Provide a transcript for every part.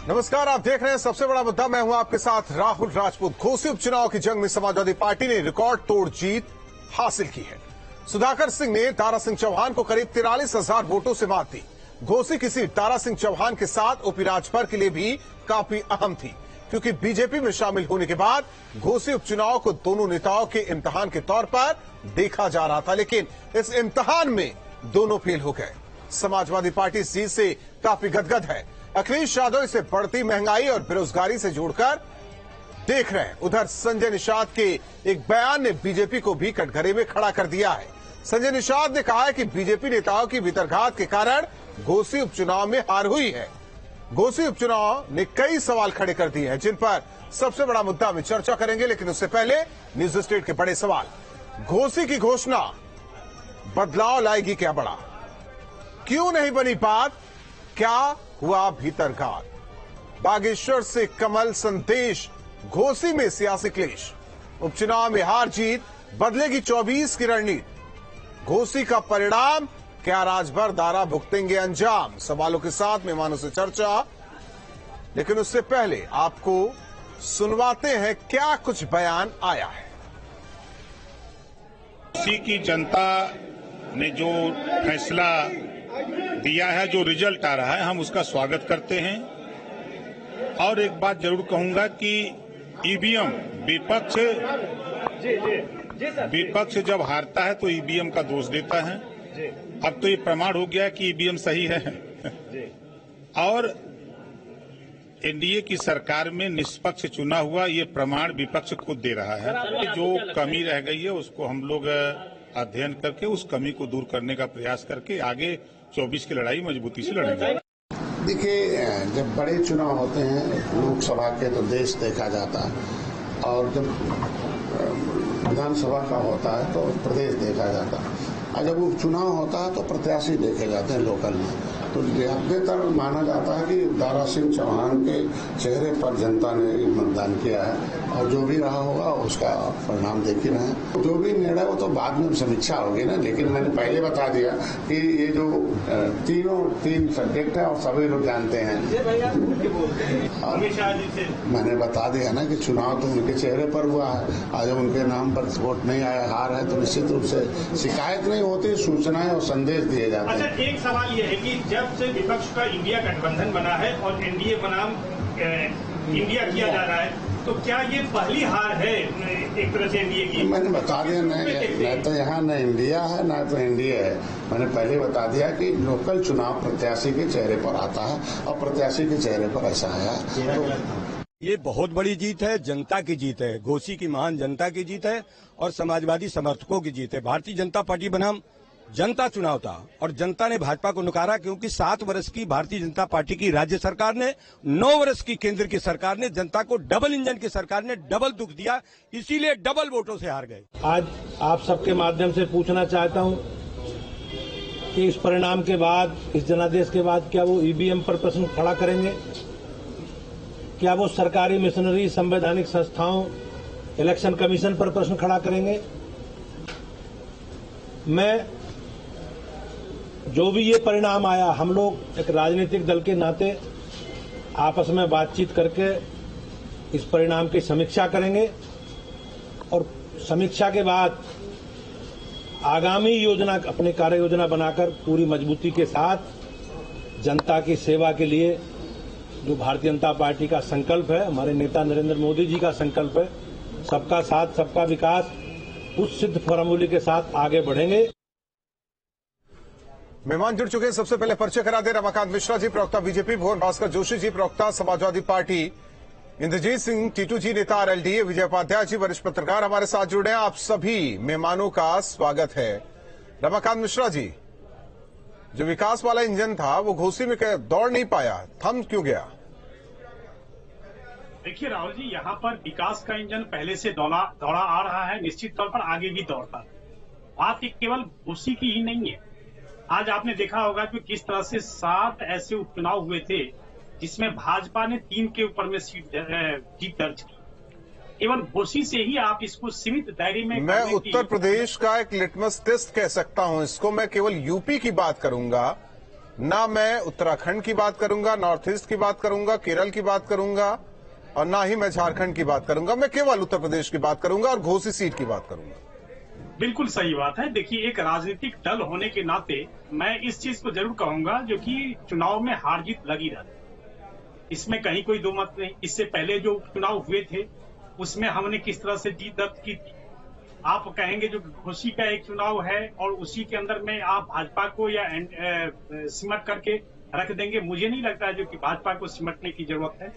नमस्कार, आप देख रहे हैं सबसे बड़ा मुद्दा। मैं हूं आपके साथ राहुल राजपूत। घोसी उपचुनाव की जंग में समाजवादी पार्टी ने रिकॉर्ड तोड़ जीत हासिल की है। सुधाकर सिंह ने दारा सिंह चौहान को करीब 43,000 वोटों से मात दी। घोसी की सीट दारा सिंह चौहान के साथ ओपी राजभर के लिए भी काफी अहम थी, क्योंकि बीजेपी में शामिल होने के बाद घोसी उपचुनाव को दोनों नेताओं के इम्तिहान के तौर पर देखा जा रहा था, लेकिन इस इम्तिहान में दोनों फेल हो गए। समाजवादी पार्टी इस जीत से काफी गदगद है। अखिलेश यादव इसे बढ़ती महंगाई और बेरोजगारी से जोड़कर देख रहे हैं। उधर संजय निषाद के एक बयान ने बीजेपी को भी कटघरे में खड़ा कर दिया है। संजय निषाद ने कहा है कि बीजेपी नेताओं की भीतरघात के कारण घोसी उपचुनाव में हार हुई है। घोसी उपचुनाव ने कई सवाल खड़े कर दिए हैं, जिन पर सबसे बड़ा मुद्दा में चर्चा करेंगे, लेकिन उससे पहले न्यूज स्टेट के बड़े सवाल। घोसी की घोषणा बदलाव लाएगी क्या बड़ा? क्यों नहीं बनी बात? क्या हुआ भीतरघात? बागेश्वर से कमल संदेश, घोसी में सियासी क्लेश। उपचुनाव में हार जीत बदलेगी 24 की रणनीति। घोसी का परिणाम क्या राजभर दारा भुगतेंगे अंजाम? सवालों के साथ मेहमानों से चर्चा, लेकिन उससे पहले आपको सुनवाते हैं क्या कुछ बयान आया है। घोसी की जनता ने जो फैसला दिया है, जो रिजल्ट आ रहा है, हम उसका स्वागत करते हैं। और एक बात जरूर कहूंगा कि ईवीएम विपक्ष जब हारता है तो ईवीएम का दोष देता है। अब तो ये प्रमाण हो गया कि ईवीएम सही है। और एनडीए की सरकार में निष्पक्ष चुना हुआ ये प्रमाण विपक्ष खुद दे रहा है। जो कमी रह गई है उसको हम लोग अध्ययन करके उस कमी को दूर करने का प्रयास करके आगे 24 की लड़ाई मजबूती से लड़ेंगे। देखिए, जब बड़े चुनाव होते हैं लोकसभा के तो देश देखा जाता है, और जब विधानसभा का होता है तो प्रदेश देखा जाता है, और जब उपचुनाव होता है तो प्रत्याशी देखे जाते हैं लोकल में। तो ज्यादातर माना जाता है कि दारा सिंह चौहान के चेहरे पर जनता ने मतदान किया है, और जो भी रहा होगा उसका परिणाम देख ही रहे हैं। जो भी निर्णय वो तो बाद में समीक्षा होगी ना, लेकिन मैंने पहले बता दिया कि ये जो तीन सब्जेक्ट है और सभी लोग जानते हैं। मैंने बता दिया ना कि चुनाव तो उनके चेहरे पर हुआ है, आज जब उनके नाम पर वोट नहीं आया, हार है, तो निश्चित रूप से शिकायत नहीं होती, सूचनाएं और संदेश दिए जाते हैं। अच्छा, एक सवाल ये है कि जब से विपक्ष का इंडिया गठबंधन बना है और एनडीए बनाम इंडिया किया जा रहा है, तो क्या ये पहली हार है एक तरह से एनडीए की? मैंने बता दिया, न तो यहाँ न इंडिया है न तो एनडीए है। मैंने पहले बता दिया कि लोकल चुनाव प्रत्याशी के चेहरे पर आता है, और प्रत्याशी के चेहरे पर ऐसा आया। तो ये बहुत बड़ी जीत है, जनता की जीत है, घोसी की महान जनता की जीत है और समाजवादी समर्थकों की जीत है। भारतीय जनता पार्टी बनाम जनता चुनाव था और जनता ने भाजपा को नकारा, क्योंकि 7 वर्ष की भारतीय जनता पार्टी की राज्य सरकार ने, 9 वर्ष की केंद्र की सरकार ने, जनता को डबल इंजन की सरकार ने डबल दुख दिया, इसीलिए डबल वोटों से हार गए। आज आप सबके माध्यम से पूछना चाहता हूं कि इस परिणाम के बाद, इस जनादेश के बाद, क्या वो ईवीएम पर प्रश्न खड़ा करेंगे? क्या वो सरकारी मिशनरी, संवैधानिक संस्थाओं, इलेक्शन कमीशन पर प्रश्न खड़ा करेंगे? मैं जो भी ये परिणाम आया, हम लोग एक राजनीतिक दल के नाते आपस में बातचीत करके इस परिणाम की समीक्षा करेंगे, और समीक्षा के बाद आगामी योजना, अपनी कार्य योजना बनाकर पूरी मजबूती के साथ जनता की सेवा के लिए जो भारतीय जनता पार्टी का संकल्प है, हमारे नेता नरेंद्र मोदी जी का संकल्प है, सबका साथ सबका विकास, उस सिद्ध फॉर्मूले के साथ आगे बढ़ेंगे। मेहमान जुड़ चुके हैं। सबसे पहले परिचय करा दे रमाकांत मिश्रा जी, प्रवक्ता बीजेपी, भुवन भास्कर जोशी जी, प्रवक्ता समाजवादी पार्टी, इंद्रजीत सिंह टीटू जी, नेता आरएलडी, विजय उपाध्याय जी, वरिष्ठ पत्रकार हमारे साथ जुड़े हैं। आप सभी मेहमानों का स्वागत है। रमाकांत मिश्रा जी, जो विकास वाला इंजन था वो घोसी में दौड़ नहीं पाया, थम क्यों गया? देखिए राहुल जी, यहाँ पर विकास का इंजन पहले से दौड़ा आ रहा है, निश्चित तौर पर आगे भी दौड़ता है। बात केवल घोसी की ही नहीं है। आज आपने देखा होगा कि किस तरह से 7 ऐसे उपचुनाव हुए थे जिसमें भाजपा ने 3 के ऊपर में जीत दर्ज की। केवल घोसी से ही आप इसको सीमित दायरे में, मैं उत्तर प्रदेश का एक लिटमस टेस्ट कह सकता हूं इसको, मैं केवल यूपी की बात करूंगा। ना मैं उत्तराखंड की बात करूंगा, नॉर्थ ईस्ट की बात करूंगा, केरल की बात करूंगा और ना ही मैं झारखंड की बात करूंगा। मैं केवल उत्तर प्रदेश की बात करूंगा और घोसी सीट की बात करूंगा। बिल्कुल सही बात है। देखिए, एक राजनीतिक दल होने के नाते मैं इस चीज को जरूर कहूंगा जो कि चुनाव में हार जीत लगी रहती है, इसमें कहीं कोई दो मत नहीं। इससे पहले जो चुनाव हुए थे उसमें हमने किस तरह से जीत दर्ज की थी। आप कहेंगे जो घोसी का एक चुनाव है और उसी के अंदर में आप भाजपा को या सिमट करके रख देंगे, मुझे नहीं लगता है जो कि भाजपा को सिमटने की जरूरत है।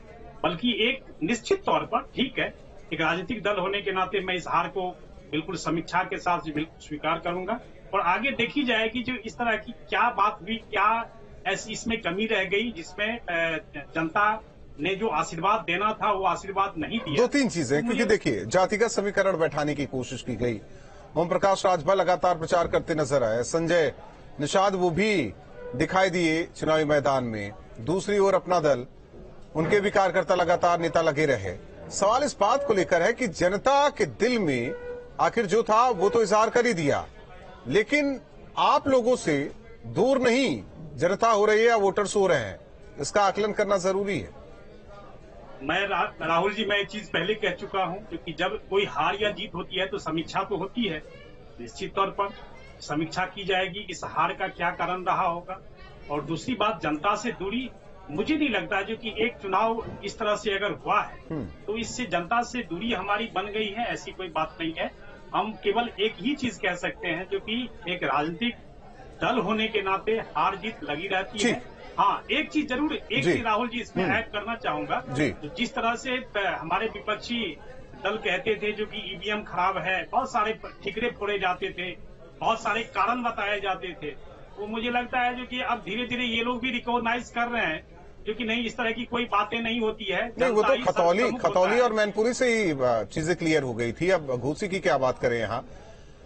बल्कि एक निश्चित तौर पर ठीक है, एक राजनीतिक दल होने के नाते मैं इस हार को बिल्कुल समीक्षा के साथ बिल्कुल स्वीकार करूंगा और आगे देखी जाएगी जो इस तरह की क्या बात हुई, क्या ऐसी इसमें कमी रह गई जिसमें जनता ने जो आशीर्वाद देना था वो आशीर्वाद नहीं दिया। 2-3 चीजें, क्योंकि देखिए जातिगत समीकरण बैठाने की कोशिश की गई। ओम प्रकाश राजभर लगातार प्रचार करते नजर आए, संजय निषाद वो भी दिखाई दिए चुनावी मैदान में। दूसरी ओर अपना दल, उनके भी कार्यकर्ता लगातार नेता लगे रहे। सवाल इस बात को लेकर है कि जनता के दिल में आखिर जो था वो तो इजहार कर ही दिया, लेकिन आप लोगों से दूर नहीं जनता हो रही है या वोटर्स हो रहे हैं, इसका आकलन करना जरूरी है। मैं राहुल जी, मैं एक चीज पहले कह चुका हूं, क्योंकि जब कोई हार या जीत होती है तो समीक्षा तो होती है। निश्चित तौर पर समीक्षा की जाएगी इस हार का क्या कारण रहा होगा। और दूसरी बात, जनता से दूरी, मुझे नहीं लगता जो कि एक चुनाव इस तरह से अगर हुआ है तो इससे जनता से दूरी हमारी बन गई है, ऐसी कोई बात नहीं है। हम केवल एक ही चीज कह सकते हैं जो कि एक राजनीतिक दल होने के नाते हार जीत लगी रहती है। हाँ, एक चीज जरूर, एक चीज राहुल जी इसमें ऐड करना चाहूंगा। जिस तरह से हमारे विपक्षी दल कहते थे जो कि ईवीएम खराब है, बहुत सारे ठिकरे फोड़े जाते थे, बहुत सारे कारण बताए जाते थे, वो मुझे लगता है जो कि अब धीरे धीरे ये लोग भी रिकॉग्नाइज कर रहे हैं जो कि नहीं, इस तरह की कोई बातें नहीं होती है। नहीं, वो तो खतौली और मैनपुरी से ही चीजें क्लियर हो गई थी। अब घोसी की क्या बात करें यहाँ।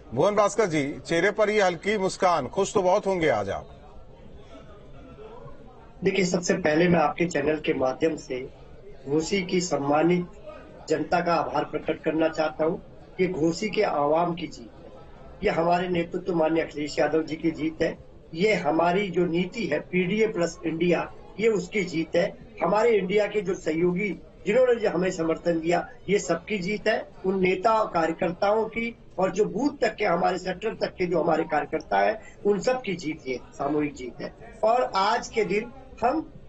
भुवन भास्कर जी, चेहरे पर ये हल्की मुस्कान, खुश तो बहुत होंगे आज आप। देखिए, सबसे पहले मैं आपके चैनल के माध्यम से घोसी की सम्मानित जनता का आभार प्रकट करना चाहता हूँ। ये घोसी के आवाम की जीत है, ये हमारे नेतृत्व माननीय अखिलेश यादव जी की जीत है, ये हमारी जो नीति है पीडीए प्लस इंडिया, ये उसकी जीत है। हमारे इंडिया के जो सहयोगी जिन्होंने जो हमें समर्थन दिया, ये सबकी जीत है। उन नेता और कार्यकर्ताओं की और जो बूथ तक के, हमारे सेक्टर तक के जो हमारे कार्यकर्ता है, उन सब की जीत, ये सामूहिक जीत है। और आज के दिन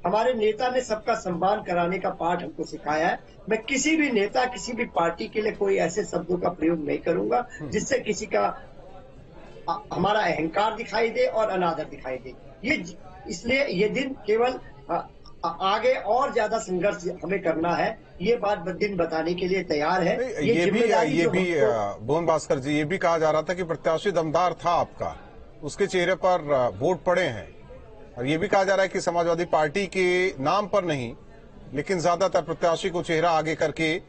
हमारे नेता ने सबका सम्मान कराने का पाठ हमको सिखाया है। मैं किसी भी नेता, किसी भी पार्टी के लिए कोई ऐसे शब्दों का प्रयोग नहीं करूंगा जिससे किसी का हमारा अहंकार दिखाई दे और अनादर दिखाई दे। इसलिए ये दिन केवल आगे और ज्यादा संघर्ष हमें करना है, ये बात दिन बताने के लिए तैयार है। ये भी भुवन भास्कर जी, ये भी कहा जा रहा था कि प्रत्याशी दमदार था आपका, उसके चेहरे पर वोट पड़े हैं, और ये भी कहा जा रहा है कि समाजवादी पार्टी के नाम पर नहीं लेकिन ज्यादातर प्रत्याशी को चेहरा आगे करके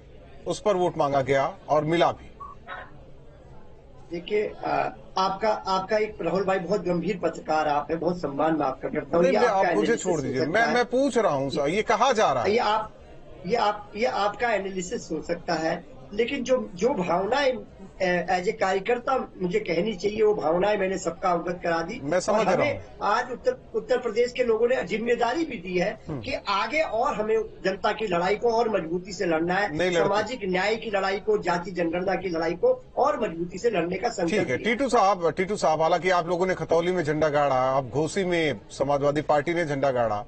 उस पर वोट मांगा गया और मिला भी। देखिए, आपका एक राहुल भाई बहुत गंभीर पत्रकार आप है, बहुत सम्मान मैं आपका करता हूँ। आप मुझे छोड़ दीजिए, मैं पूछ रहा हूँ सर, ये कहा जा रहा है, ये आपका एनालिसिस हो सकता है, लेकिन जो भावनाएं एज ए कार्यकर्ता मुझे कहनी चाहिए, वो भावनाएं मैंने सबका अवगत करा दी। मैं समझ रहा हूं। आज उत्तर प्रदेश के लोगों ने जिम्मेदारी भी दी है कि आगे और हमें जनता की लड़ाई को और मजबूती से लड़ना है, सामाजिक न्याय की लड़ाई को, जाति जनगणना की लड़ाई को और मजबूती से लड़ने का संकल्प है। टीटू साहब, हालांकि आप लोगों ने खतौली में झंडा गाड़ा, अब घोसी में समाजवादी पार्टी ने झंडा गाड़ा,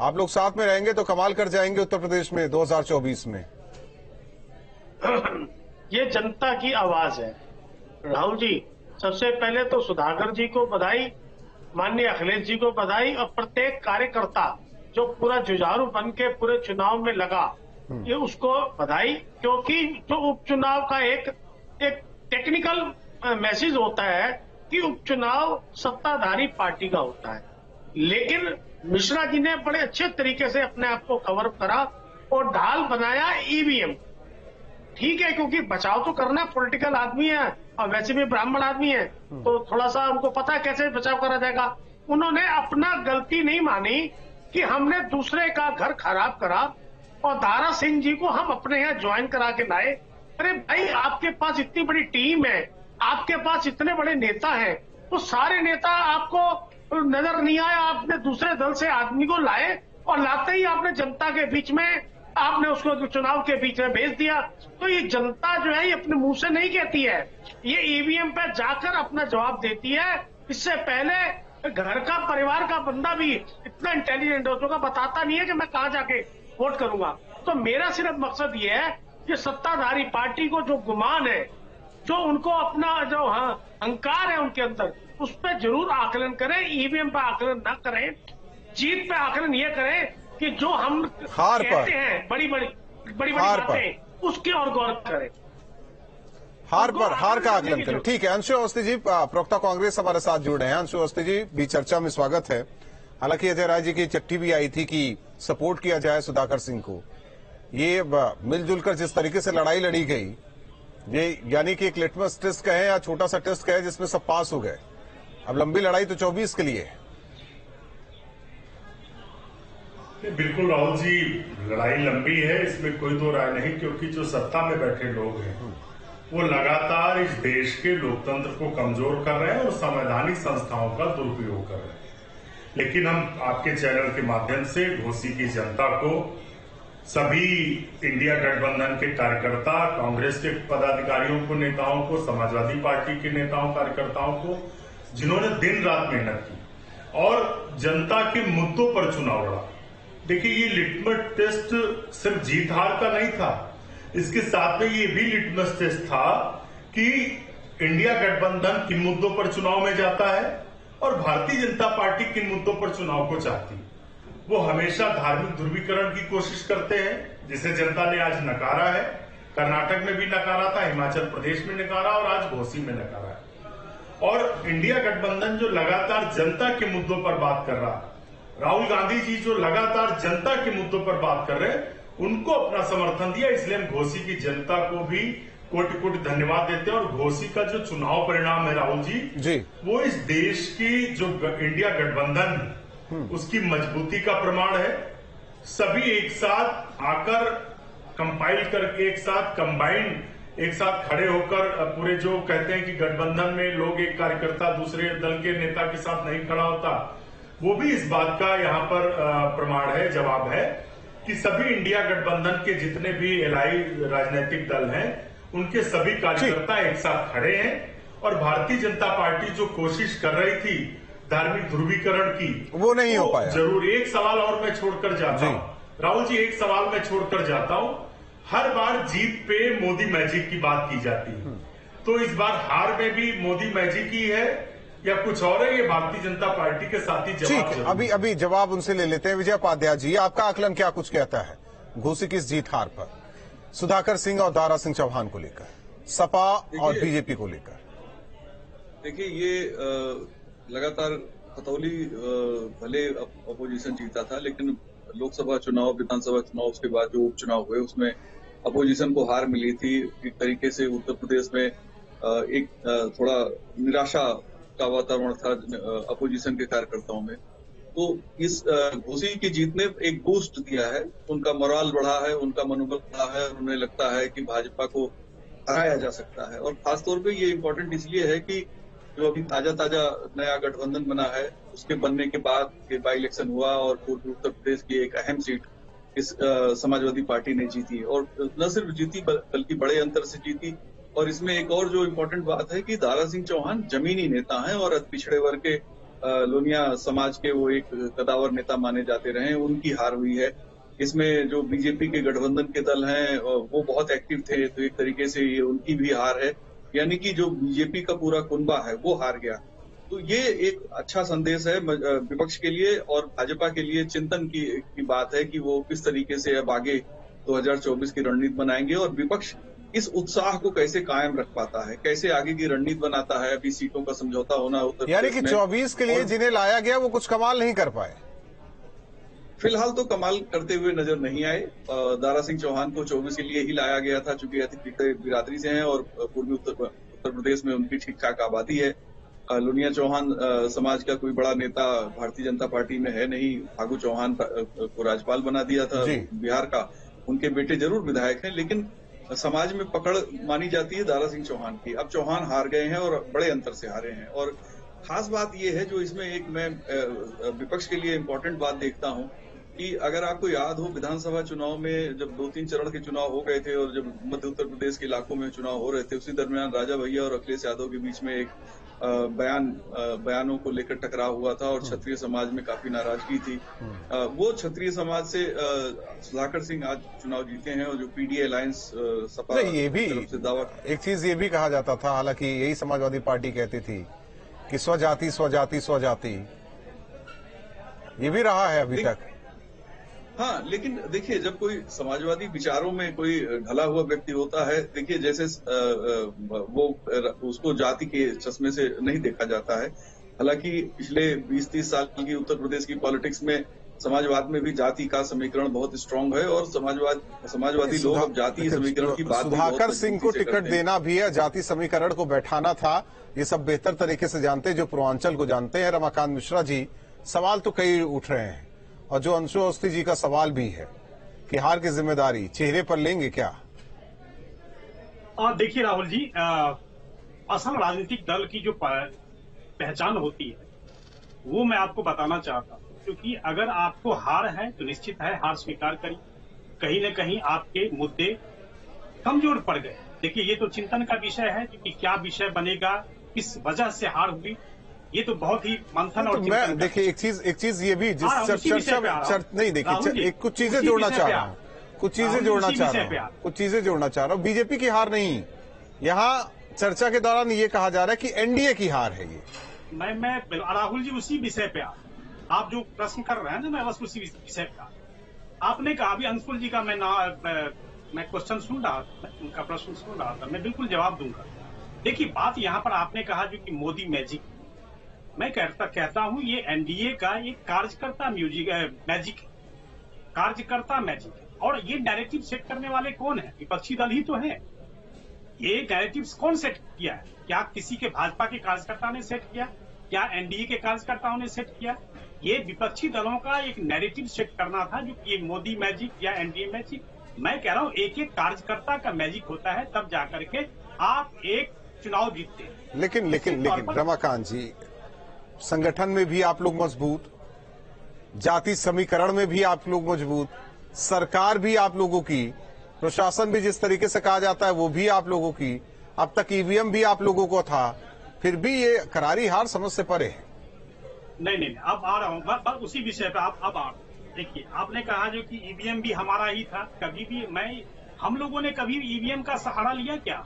आप लोग साथ में रहेंगे तो कमाल कर जाएंगे उत्तर प्रदेश में 2024 में। ये जनता की आवाज है राहुल जी। सबसे पहले तो सुधाकर जी को बधाई, माननीय अखिलेश जी को बधाई, और प्रत्येक कार्यकर्ता जो पूरा जुझारू बन के पूरे चुनाव में लगा, ये उसको बधाई। क्योंकि जो उपचुनाव का एक टेक्निकल मैसेज होता है कि उपचुनाव सत्ताधारी पार्टी का होता है, लेकिन मिश्रा जी ने बड़े अच्छे तरीके से अपने आप को कवर करा और ढाल बनाया ईवीएम। ठीक है, क्योंकि बचाव तो करना, पॉलिटिकल आदमी है और वैसे भी ब्राह्मण आदमी है, तो थोड़ा सा उनको पता है कैसे बचाव करा जाएगा। उन्होंने अपना गलती नहीं मानी कि हमने दूसरे का घर खराब करा और दारा सिंह जी को हम अपने यहाँ ज्वाइन करा के लाए। अरे भाई, आपके पास इतनी बड़ी टीम है, आपके पास इतने बड़े नेता हैं, तो सारे नेता आपको नजर नहीं आया। आपने दूसरे दल से आदमी को लाए और लाते ही आपने जनता के बीच में आपने उसको चुनाव के बीच में भेज दिया। तो ये जनता जो है ये अपने मुंह से नहीं कहती है, ये ईवीएम पे जाकर अपना जवाब देती है। इससे पहले घर का परिवार का बंदा भी इतना इंटेलिजेंट हो चुका, बताता नहीं है कि मैं कहां जाके वोट करूंगा। तो मेरा सिर्फ मकसद ये है कि सत्ताधारी पार्टी को जो गुमान है, जो उनको अपना जो अहंकार है उनके अंदर, उस पर जरूर आकलन करें। ईवीएम पर आकलन न करें, जीत पे आकलन ये करें कि जो हम कहते हैं बड़ी बातें, उसकी और गौर करें। हार का आकलन करें। ठीक है, अंशु अवस्थी जी प्रवक्ता कांग्रेस हमारे साथ जुड़ रहे हैं। अंशु अवस्थी जी भी चर्चा में स्वागत है। हालांकि अजय राय जी की चिट्ठी भी आई थी कि सपोर्ट किया जाए सुधाकर सिंह को। ये मिलजुल कर जिस तरीके से लड़ाई लड़ी गई, ये यानी कि एक लिटमस टेस्ट कहे या छोटा सा टेस्ट कहे जिसमें सब पास हो गए। अब लंबी लड़ाई तो 24 के लिए है। बिल्कुल राहुल जी, लड़ाई लंबी है, इसमें कोई दो राय नहीं, क्योंकि जो सत्ता में बैठे लोग हैं वो लगातार इस देश के लोकतंत्र को कमजोर कर रहे हैं और संवैधानिक संस्थाओं का दुरुपयोग कर रहे हैं। लेकिन हम आपके चैनल के माध्यम से घोसी की जनता को, सभी इंडिया गठबंधन के कार्यकर्ता, कांग्रेस के पदाधिकारियों को, नेताओं को, समाजवादी पार्टी के नेताओं कार्यकर्ताओं को, जिन्होंने दिन रात मेहनत की और जनता के मुद्दों पर चुनाव लड़ा। देखिए, ये लिटमस टेस्ट सिर्फ जीत हार का नहीं था, इसके साथ में ये भी लिटमस टेस्ट था कि इंडिया गठबंधन किन मुद्दों पर चुनाव में जाता है और भारतीय जनता पार्टी किन मुद्दों पर चुनाव को चाहती है। वो हमेशा धार्मिक ध्रुवीकरण की कोशिश करते हैं, जिसे जनता ने आज नकारा है। कर्नाटक में भी नकारा था, हिमाचल प्रदेश में नकारा और आज घोसी में नकारा है। और इंडिया गठबंधन जो लगातार जनता के मुद्दों पर बात कर रहा है, राहुल गांधी जी जो लगातार जनता के मुद्दों पर बात कर रहे हैं, उनको अपना समर्थन दिया। इसलिए हम घोसी की जनता को भी कोटि कोटि धन्यवाद देते हैं। और घोसी का जो चुनाव परिणाम है राहुल जी, वो इस देश की जो इंडिया गठबंधन उसकी मजबूती का प्रमाण है। सभी एक साथ आकर कंपाइल करके, एक साथ कंबाइंड, एक साथ खड़े होकर, पूरे जो कहते हैं कि गठबंधन में लोग, एक कार्यकर्ता दूसरे दल के नेता के साथ नहीं खड़ा होता, वो भी इस बात का यहाँ पर प्रमाण है, जवाब है कि सभी इंडिया गठबंधन के जितने भी एलआई राजनीतिक दल हैं, उनके सभी कार्यकर्ता एक साथ खड़े हैं। और भारतीय जनता पार्टी जो कोशिश कर रही थी धार्मिक ध्रुवीकरण की, वो नहीं हो पाया। जरूर एक सवाल और मैं छोड़कर जाता हूं राहुल जी, एक सवाल मैं छोड़कर जाता हूं। हर बार जीत पे मोदी मैजिक की बात की जाती है, तो इस बार हार में भी मोदी मैजिक ही है या कुछ और है? ये भारतीय जनता पार्टी के साथी जवाब। ठीक, अभी जवाब उनसे ले लेते हैं। विजय उपाध्याय जी, आपका आकलन क्या कुछ कहता है घोसी की इस जीत हार पर, सुधाकर सिंह और दारा सिंह चौहान को लेकर, सपा और बीजेपी को लेकर? देखिए, ये लगातार खतौली भले अपोजिशन जीता था, लेकिन लोकसभा चुनाव, विधानसभा चुनाव, उसके बाद जो उपचुनाव हुए उसमें अपोजिशन को हार मिली थी। एक तरीके से उत्तर प्रदेश में एक थोड़ा निराशा का वातावरण था अपोजिशन के कार्यकर्ताओं में। तो इस घोसी की जीत ने एक बूस्ट दिया है, उनका मोराल बढ़ा है, उनका मनोबल बढ़ा है, उन्हें लगता है कि भाजपा को हराया जा सकता है। और खासतौर पे ये इम्पोर्टेंट इसलिए है कि जो अभी ताजा नया गठबंधन बना है, उसके बनने के बाद बाई इलेक्शन हुआ और पूर्वी उत्तर प्रदेश की एक अहम सीट इस समाजवादी पार्टी ने जीती, और न सिर्फ जीती बल्कि बड़े अंतर से जीती। और इसमें एक और जो इम्पोर्टेंट बात है कि दारा सिंह चौहान जमीनी नेता हैं और पिछड़े वर्ग के लोनिया समाज के वो एक कदावर नेता माने जाते रहे, उनकी हार हुई है। इसमें जो बीजेपी के गठबंधन के दल हैं वो बहुत एक्टिव थे, तो एक तरीके से ये उनकी भी हार है, यानी कि जो बीजेपी का पूरा कुनबा है वो हार गया। तो ये एक अच्छा संदेश है विपक्ष के लिए और भाजपा के लिए, चिंतन की बात है कि वो किस तरीके से अब आगे 2024 की रणनीति बनाएंगे और विपक्ष इस उत्साह को कैसे कायम रख पाता है, कैसे आगे की रणनीति बनाता है। अभी सीटों का समझौता होना उत्तर यानी कि 24 के लिए जिन्हें लाया गया वो कुछ कमाल नहीं कर पाए। फिलहाल तो कमाल करते हुए नजर नहीं आए। दारा सिंह चौहान को 24 के लिए ही लाया गया था, चूंकि पिछड़े बिरादरी से हैं और पूर्वी उत्तर प्रदेश में उनकी ठीक ठाक आबादी है। लोनिया चौहान समाज का कोई बड़ा नेता भारतीय जनता पार्टी में है नहीं। फागू चौहान को राज्यपाल बना दिया था बिहार का, उनके बेटे जरूर विधायक हैं, लेकिन समाज में पकड़ मानी जाती है दारा सिंह चौहान की। अब चौहान हार गए हैं और बड़े अंतर से हारे हैं, और खास बात ये है जो इसमें एक मैं विपक्ष के लिए इम्पोर्टेंट बात देखता हूं कि अगर आपको याद हो विधानसभा चुनाव में जब 2-3 चरण के चुनाव हो गए थे और जब मध्य उत्तर प्रदेश के इलाकों में चुनाव हो रहे थे, उसी दरमियान राजा भैया और अखिलेश यादव के बीच में एक बयानों को लेकर टकराव हुआ था और क्षत्रिय समाज में काफी नाराजगी थी। वो क्षत्रिय समाज से सुधाकर सिंह आज चुनाव जीते हैं और जो पीडीए अलायंस सपा ये भी से दावा, एक चीज ये भी कहा जाता था, हालांकि यही समाजवादी पार्टी कहती थी कि स्वजाति स्वजाति स्वजाति, ये भी रहा है अभी तक। हाँ, लेकिन देखिए जब कोई समाजवादी विचारों में कोई ढला हुआ व्यक्ति होता है, देखिए जैसे वो उसको जाति के चश्मे से नहीं देखा जाता है। हालांकि पिछले 20-30 साल की उत्तर प्रदेश की पॉलिटिक्स में समाजवाद में भी जाति का समीकरण बहुत स्ट्रांग है और समाजवादी लोग अब जातीय समीकरण की बात सुधाकर सिंह को टिकट देना भी है, जाति समीकरण को बैठाना था, ये सब बेहतर तरीके से जानते हैं जो पूर्वांचल को जानते हैं। रमाकांत मिश्रा जी, सवाल तो कई उठ रहे हैं और जो अंशु अवस्थी जी का सवाल भी है कि हार की जिम्मेदारी चेहरे पर लेंगे क्या? देखिए राहुल जी, असल राजनीतिक दल की जो पहचान होती है वो मैं आपको बताना चाहता हूँ, क्योंकि अगर आपको हार है तो निश्चित है हार स्वीकार करिए। कहीं न कहीं आपके मुद्दे कमजोर पड़ गए। देखिए ये तो चिंतन का विषय है कि क्या विषय बनेगा, किस वजह से हार हुई, ये तो बहुत ही मंथन और मैं देखिए एक चीज ये भी जिस चर्चा में नहीं, देखिए कुछ चीजें जोड़ना चाह रहा हूँ, कुछ चीजें जोड़ना चाह रहा हूँ। बीजेपी की हार नहीं, यहाँ चर्चा के दौरान ये कहा जा रहा है कि एनडीए की हार है ये। मैं राहुल जी उसी विषय पे आप जो प्रश्न कर रहे हैं ना, मैं बस उसी विषय पे आपने कहा अभी अंशुल जी का मैं क्वेश्चन सुन रहा था, उनका प्रश्न सुन रहा था, मैं बिल्कुल जवाब दूंगा। देखिए बात यहाँ पर आपने कहा जो कि मोदी मैजिक, मैं कहता हूँ ये एनडीए का एक कार्यकर्ता मैजिक, कार्यकर्ता मैजिक। और ये नैरेटिव सेट करने वाले कौन है? विपक्षी दल ही तो है। ये नैरेटिव कौन सेट किया है? क्या किसी के भाजपा के कार्यकर्ता ने सेट किया? क्या एनडीए के कार्यकर्ताओं ने सेट किया? ये विपक्षी दलों का एक नैरेटिव सेट करना था, जो कि मोदी मैजिक या एनडीए मैजिक। मैं कह रहा हूँ एक एक कार्यकर्ता का मैजिक होता है, तब जाकर के आप एक चुनाव जीतते हैं। लेकिन रमाकांत जी, संगठन में भी आप लोग मजबूत, जाति समीकरण में भी आप लोग मजबूत, सरकार भी आप लोगों की, प्रशासन भी जिस तरीके से कहा जाता है वो भी आप लोगों की, अब तक ईवीएम भी आप लोगों को था, फिर भी ये करारी हार समझ से परे है। नहीं, अब आ रहा हूँ उसी विषय पे। अब आ रहा हूँ। देखिए आपने कहा जो कि ईवीएम भी हमारा ही था, कभी भी हम लोगों ने कभी ईवीएम का सहारा लिया क्या?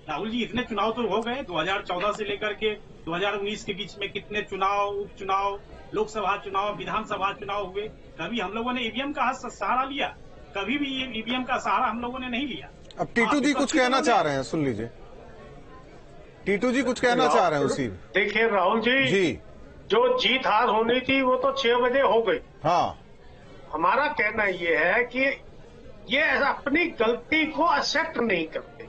राहुल जी, इतने चुनाव तो हो गए 2014 से लेकर के 2019 के बीच में, कितने चुनाव, उपचुनाव, लोकसभा चुनाव, विधानसभा चुनाव हुए, कभी हम लोगों ने ईवीएम का सहारा लिया? कभी भी ईवीएम का सहारा हम लोगों ने नहीं लिया। अब टीटू जी कुछ कहना चाह रहे हैं, सुन लीजिए। टीटू जी कुछ कहना चाह रहे हैं उसी। देखिए राहुल जी, जो जीत हार होनी थी वो तो 6 बजे हो गई। हाँ, हमारा कहना ये है कि ये अपनी गलती को एक्सेप्ट नहीं करते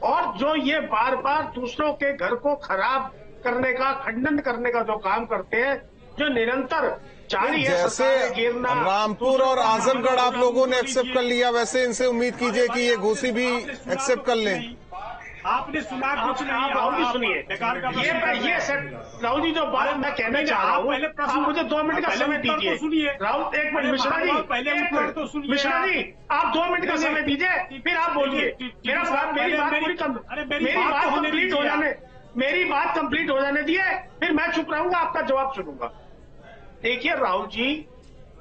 और जो ये बार बार दूसरों के घर को खराब करने का, खंडन करने का जो काम करते हैं, जो निरंतर जारी है, जैसे रामपुर और आजमगढ़ आप लोगों ने एक्सेप्ट कर लिया, वैसे इनसे उम्मीद कीजिए कि ये घोसी भी एक्सेप्ट कर लें। आपने सुना कुछ नहीं? राहुल जी सुनिए, ये राहुल जी जो बात मैं कहना चाह रहा हूँ, आप मुझे 2 मिनट का समय दीजिए। राहुल 1 मिनट, मिश्रा जी मिश्रा जी आप 2 मिनट का समय दीजिए, फिर आप बोलिए। मेरी बात कंप्लीट हो जाने दिए, फिर मैं चुप रहूंगा, आपका जवाब सुनूंगा। देखिए राहुल जी,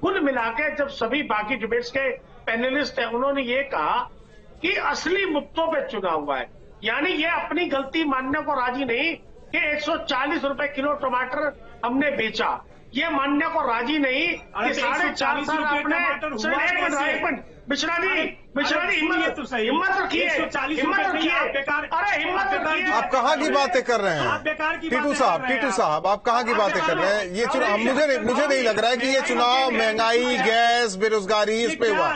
कुल मिला के जब सभी बाकी डिबेट्स के पैनलिस्ट हैं, उन्होंने ये कहा कि असली मुद्दों पे चुनाव हुआ है, यानी ये अपनी गलती मानने को राजी नहीं कि 140 रुपए किलो टमाटर हमने बेचा, ये मानने को राजी नहीं कि 4.5 साल आपने मिश्रा जी हिम्मत रखिए, अरे हिम्मत रखिए। आप कहाँ की बातें कर रहे हैं टीटू साहब, आप कहाँ की बातें कर रहे हैं? ये चुनाव मुझे नहीं लग रहा है कि ये चुनाव महंगाई, गैस, बेरोजगारी इस पे हुआ,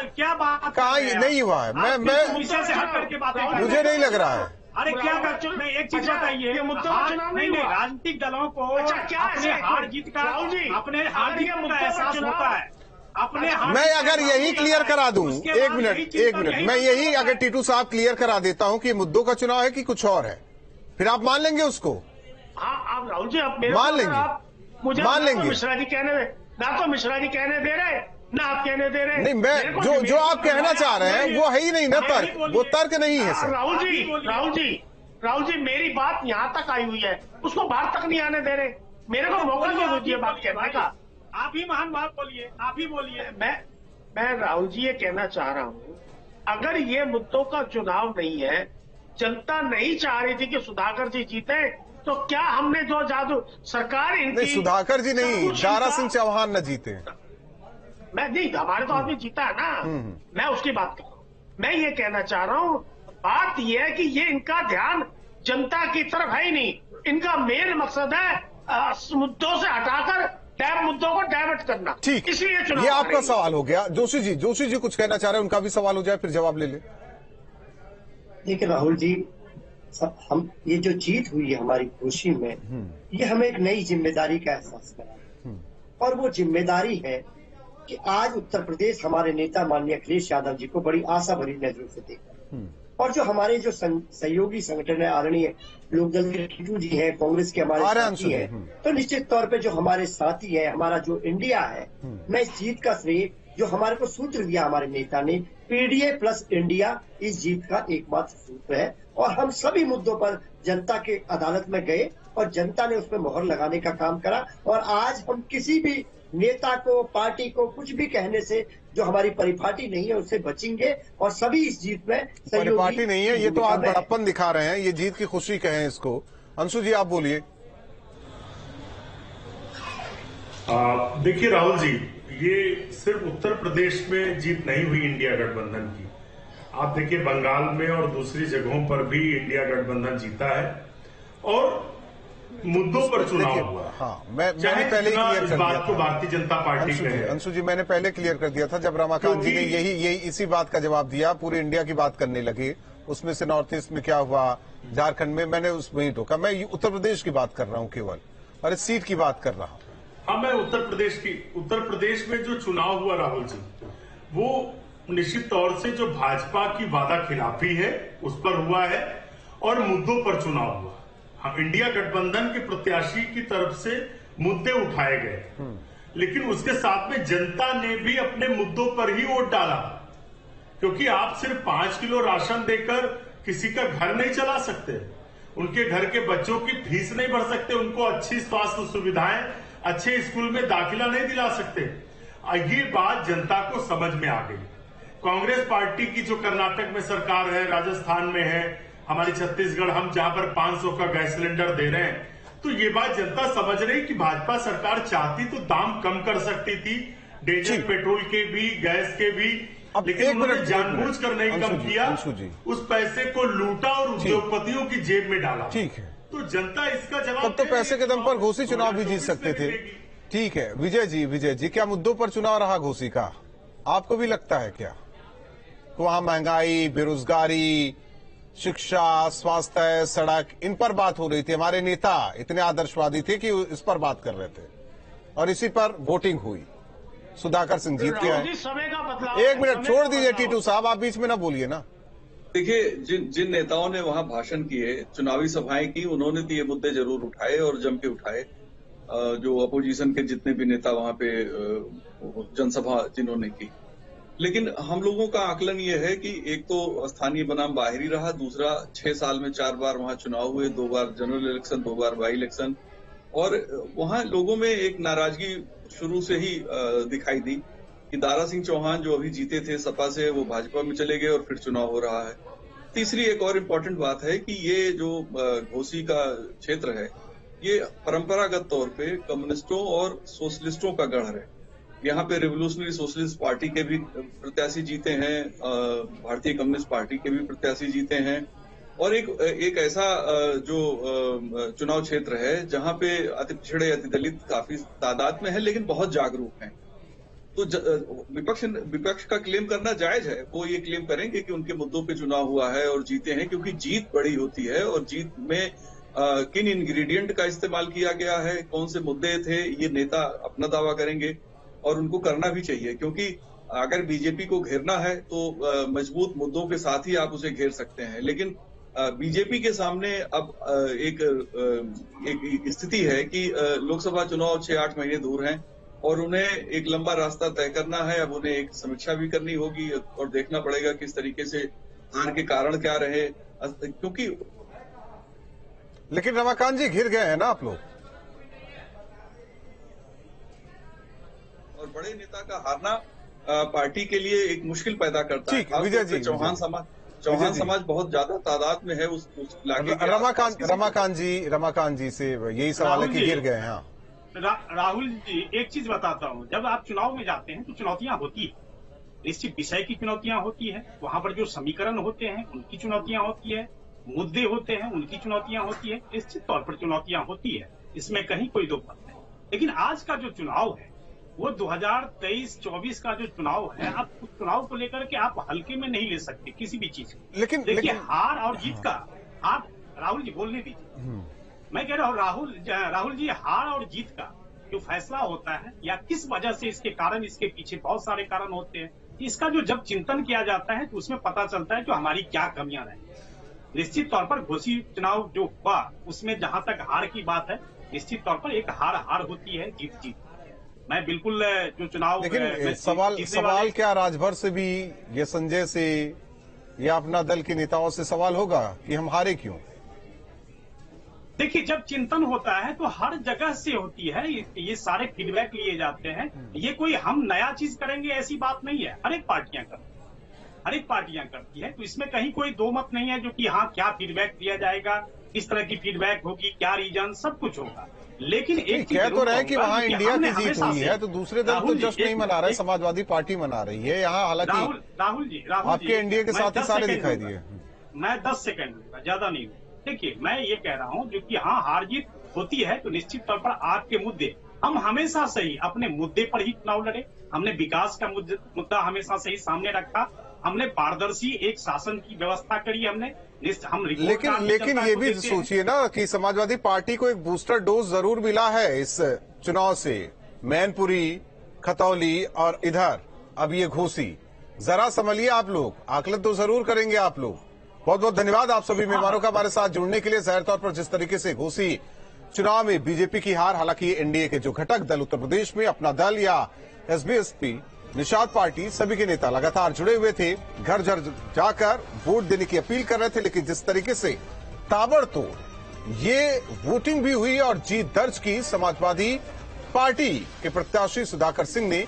कहाँ नहीं हुआ है। मुझे नहीं लग रहा है। अरे क्या मैं एक चीज बताइए, नहीं राजनीतिक दलों को अपने हार जीत का एहसास होता है, मैं अगर यही क्लियर करा दूं, एक मिनट, मैं यही अगर टीटू साहब क्लियर करा देता हूं कि मुद्दों का चुनाव है कि कुछ और है, फिर आप मान लेंगे उसको? हाँ, आप राहुल जी, आप मेरे मान लेंगे, आप मुझे मान लेंगे। मिश्रा जी कहने ना तो मिश्रा जी कहने दे रहे, ना आप कहने दे रहे। नहीं, मैं जो आप कहना चाह रहे हैं वो है ही नहीं ना तर्क, वो तर्क नहीं है सर। राहुल जी मेरी बात यहाँ तक आई हुई है, उसको बाहर तक नहीं आने दे रहे। मेरे को मौका नहीं दीजिए बात कहने का। आप ही महान बात बोलिए, आप ही बोलिए। मैं राहुल जी ये कहना चाह रहा हूँ, अगर ये मुद्दों का चुनाव नहीं है, जनता नहीं चाह रही थी कि सुधाकर जी जीते, तो क्या हमने जो जादू सरकार इनकी, सुधाकर जी नहीं, दारा सिंह चौहान न जीते। मैं नहीं, हमारे तो आदमी जीता है ना, मैं उसकी बात कर रहा हूँ। मैं ये कहना चाह रहा हूँ, बात यह है कि ये इनका ध्यान जनता की तरफ है ही नहीं। इनका मेन मकसद है मुद्दों से हटाकर मुद्दों को डाइवर्ट करना। ठीक, इसलिए चुनाव ये आपका सवाल हो गया। जोशी जी कुछ कहना चाह रहे हैं, उनका भी सवाल हो जाए, फिर जवाब ले ले। देखिए राहुल जी, हम ये जो जीत हुई है हमारी खुशी में, ये हमें एक नई जिम्मेदारी का एहसास करा, और वो जिम्मेदारी है कि आज उत्तर प्रदेश हमारे नेता माननीय अखिलेश यादव जी को बड़ी आशा भरी नजरों से देखा, और जो हमारे जो सहयोगी संगठन है, आदरणीय लोकदल के टीटू जी हैं, कांग्रेस के हमारे साथी हैं, तो निश्चित तौर पे जो हमारे साथी है, हमारा जो इंडिया है, मैं इस जीत का श्रेय जो हमारे को सूत्र दिया हमारे नेता ने, पीडीए प्लस इंडिया, इस जीत का एकमात्र सूत्र है। और हम सभी मुद्दों पर जनता के अदालत में गए और जनता ने उसमें मोहर लगाने का काम करा, और आज हम किसी भी नेता को, पार्टी को कुछ भी कहने से जो हमारी परिपाटी नहीं है उससे बचेंगे, और सभी इस जीत में परिपाटी नहीं है, ये तो आप बड़प्पन दिखा रहे हैं, ये जीत की खुशी कहें इसको। अंशु जी आप बोलिए। देखिए राहुल जी, ये सिर्फ उत्तर प्रदेश में जीत नहीं हुई इंडिया गठबंधन की। आप देखिए बंगाल में और दूसरी जगहों पर भी इंडिया गठबंधन जीता है, और मुद्दों पर चुनाव हुआ। हाँ, मैंने पहले ही क्लियर कर दिया था। भारतीय जनता पार्टी के अंशु जी मैंने पहले क्लियर कर दिया था, जब रमाकांत जी ने यही इसी बात का जवाब दिया, पूरे इंडिया की बात करने लगे, उसमें से नॉर्थ ईस्ट में क्या हुआ, झारखंड में, मैंने उसमें ही टोका। मैं उत्तर प्रदेश की बात कर रहा हूँ केवल, और इस सीट की बात कर रहा हूँ। हाँ, मैं उत्तर प्रदेश में जो चुनाव हुआ राहुल जी, वो निश्चित तौर से जो भाजपा की वादा खिलाफी है उस पर हुआ है, और मुद्दों पर चुनाव हुआ। हाँ, इंडिया गठबंधन के प्रत्याशी की तरफ से मुद्दे उठाए गए, लेकिन उसके साथ में जनता ने भी अपने मुद्दों पर ही वोट डाला, क्योंकि आप सिर्फ 5 किलो राशन देकर किसी का घर नहीं चला सकते, उनके घर के बच्चों की फीस नहीं भर सकते, उनको अच्छी स्वास्थ्य सुविधाएं, अच्छे स्कूल में दाखिला नहीं दिला सकते। ये बात जनता को समझ में आ गई। कांग्रेस पार्टी की जो कर्नाटक में सरकार है, राजस्थान में है, हमारी छत्तीसगढ़, हम जहां पर 500 का गैस सिलेंडर दे रहे हैं, तो ये बात जनता समझ रही कि भाजपा सरकार चाहती तो दाम कम कर सकती थी, डीजल पेट्रोल के भी, गैस के भी, लेकिन उन्होंने जानबूझकर नहीं कम किया, उस पैसे को लूटा और उद्योगपतियों की जेब में डाला। ठीक है, तो जनता इसका जवाब, तब तो पैसे के दम पर घोसी चुनाव भी जीत सकते थे। ठीक है विजय जी, क्या मुद्दों पर चुनाव रहा घोसी का? आपको भी लगता है क्या वहां महंगाई, बेरोजगारी, शिक्षा, स्वास्थ्य, सड़क, इन पर बात हो रही थी? हमारे नेता इतने आदर्शवादी थे कि इस पर बात कर रहे थे, और इसी पर वोटिंग हुई। सुधाकर सिंह जीत गया है। एक मिनट छोड़ दीजिए टीटू साहब, आप बीच में ना बोलिए ना। देखिए, जिन नेताओं ने वहां भाषण किए, चुनावी सभाएं की, उन्होंने तो ये मुद्दे जरूर उठाए और जम के उठाए। जो अपोजिशन के जितने भी नेता वहां पे जनसभा जिन्होंने की, लेकिन हम लोगों का आकलन ये है कि एक तो स्थानीय बनाम बाहरी रहा, दूसरा 6 साल में 4 बार वहां चुनाव हुए, 2 बार जनरल इलेक्शन, 2 बार बाई इलेक्शन, और वहां लोगों में एक नाराजगी शुरू से ही दिखाई दी कि दारा सिंह चौहान जो अभी जीते थे सपा से, वो भाजपा में चले गए और फिर चुनाव हो रहा है। तीसरी एक और इम्पोर्टेंट बात है कि ये जो घोसी का क्षेत्र है, ये परंपरागत तौर पे कम्युनिस्टों और सोशलिस्टों का गढ़ है। यहाँ पे रिवोल्यूशनरी सोशलिस्ट पार्टी के भी प्रत्याशी जीते हैं, भारतीय कम्युनिस्ट पार्टी के भी प्रत्याशी जीते हैं, और एक ऐसा जो चुनाव क्षेत्र है जहाँ पे अति पिछड़े, अति दलित काफी तादाद में है, लेकिन बहुत जागरूक हैं। तो विपक्ष का क्लेम करना जायज है, वो ये क्लेम करेंगे कि उनके मुद्दों पे चुनाव हुआ है और जीते हैं, क्योंकि जीत बड़ी होती है, और जीत में किन इंग्रेडिएंट का इस्तेमाल किया गया है, कौन से मुद्दे थे, ये नेता अपना दावा करेंगे, और उनको करना भी चाहिए, क्योंकि अगर बीजेपी को घेरना है तो मजबूत मुद्दों के साथ ही आप उसे घेर सकते हैं। लेकिन बीजेपी के सामने अब एक स्थिति है कि लोकसभा चुनाव 6-8 महीने दूर हैं और उन्हें एक लंबा रास्ता तय करना है। अब उन्हें एक समीक्षा भी करनी होगी और देखना पड़ेगा किस तरीके से हार के कारण क्या रहे, क्योंकि लेकिन रमाकांत जी घिर गए हैं ना आप लोग, और बड़े नेता का हारना पार्टी के लिए एक मुश्किल पैदा करता है। विजय जी, चौहान समाज बहुत ज्यादा तादाद में है उस इलाके के। रमाकांत जी से यही सवाल है कि गिर गए हैं। राहुल जी, एक चीज बताता हूं, जब आप चुनाव में जाते हैं तो चुनौतियां होती है, निश्चित विषय की चुनौतियां होती है, वहां पर जो समीकरण होते हैं उनकी चुनौतियां होती है, मुद्दे होते हैं उनकी चुनौतियां होती है, निश्चित तौर पर चुनौतियां होती है, इसमें कहीं कोई दो मत नहीं। लेकिन आज का जो चुनाव है वो 2023-24 का जो चुनाव है, आप उस चुनाव को लेकर के आप हल्के में नहीं ले सकते किसी भी चीज को। लेकिन देखिए, हार और जीत का, आप राहुल जी बोलने दीजिए, मैं कह रहा हूँ राहुल जी, हार और जीत का जो फैसला होता है या किस वजह से इसके कारण, इसके पीछे बहुत सारे कारण होते हैं, इसका जो जब चिंतन किया जाता है तो उसमें पता चलता है जो हमारी क्या कमियां रही। निश्चित तौर पर घोसी चुनाव जो हुआ उसमें जहां तक हार की बात है, निश्चित तौर पर एक हार होती है, जीत। मैं बिल्कुल जो चुनाव, लेकिन सवाल क्या राजभर से भी, ये संजय से या अपना दल के नेताओं से सवाल होगा कि हम हारे क्यों? देखिए, जब चिंतन होता है तो हर जगह से होती है, ये सारे फीडबैक लिए जाते हैं। ये कोई हम नया चीज करेंगे ऐसी बात नहीं है, हर एक पार्टियां करती है, तो इसमें कहीं कोई दो मत नहीं है जो कि हाँ क्या फीडबैक दिया जाएगा, किस तरह की फीडबैक होगी, क्या रीजन, सब कुछ होगा। लेकिन एक कह तो रहे कि वहाँ इंडिया की जीत हुई है, तो दूसरे दल तो जश्न नहीं मना रहे, समाजवादी पार्टी मना रही है यहाँ। हालांकि राहुल जी आपके एनडीए के साथ ही सारे दिखाई दिए। मैं 10 सेकंड लूंगा, ज्यादा नहीं। देखिए, मैं ये कह रहा हूँ जो कि हाँ हार जीत होती है, तो निश्चित तौर पर आपके मुद्दे, हम हमेशा से ही अपने मुद्दे पर ही चुनाव लड़े, हमने विकास का मुद्दा हमेशा से ही सामने रखा, हमने पारदर्शी एक शासन की व्यवस्था करी, हम लेकिन ये भी सोचिए ना कि समाजवादी पार्टी को एक बूस्टर डोज जरूर मिला है इस चुनाव से, मैनपुरी, खतौली और इधर अब ये घोसी। जरा संभलिए आप लोग, आकलन तो जरूर करेंगे आप लोग। बहुत बहुत धन्यवाद आप सभी मेहमानों का हमारे साथ जुड़ने के लिए। जाहिर तौर पर जिस तरीके से घोसी चुनाव में बीजेपी की हार, हालांकि एनडीए के जो घटक दल उत्तर प्रदेश में, अपना दल या एसबीएसपी, निषाद पार्टी, सभी के नेता लगातार जुड़े हुए थे, घर घर जाकर वोट देने की अपील कर रहे थे। लेकिन जिस तरीके से ताबड़तोड़ ये वोटिंग भी हुई और जीत दर्ज की समाजवादी पार्टी के प्रत्याशी सुधाकर सिंह ने,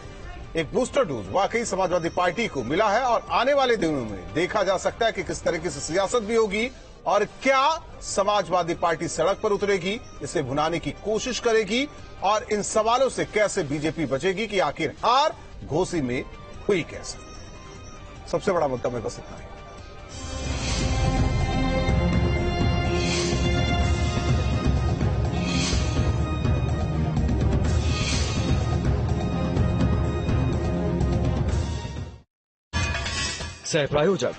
एक बूस्टर डोज वाकई समाजवादी पार्टी को मिला है। और आने वाले दिनों में देखा जा सकता है कि किस तरीके से सियासत भी होगी और क्या समाजवादी पार्टी सड़क पर उतरेगी, इसे भुनाने की कोशिश करेगी, और इन सवालों से कैसे बीजेपी बचेगी कि आखिर हार घोसी में हुई कैसे। सबसे बड़ा मुद्दा में बस इतना है। सह प्रायोजक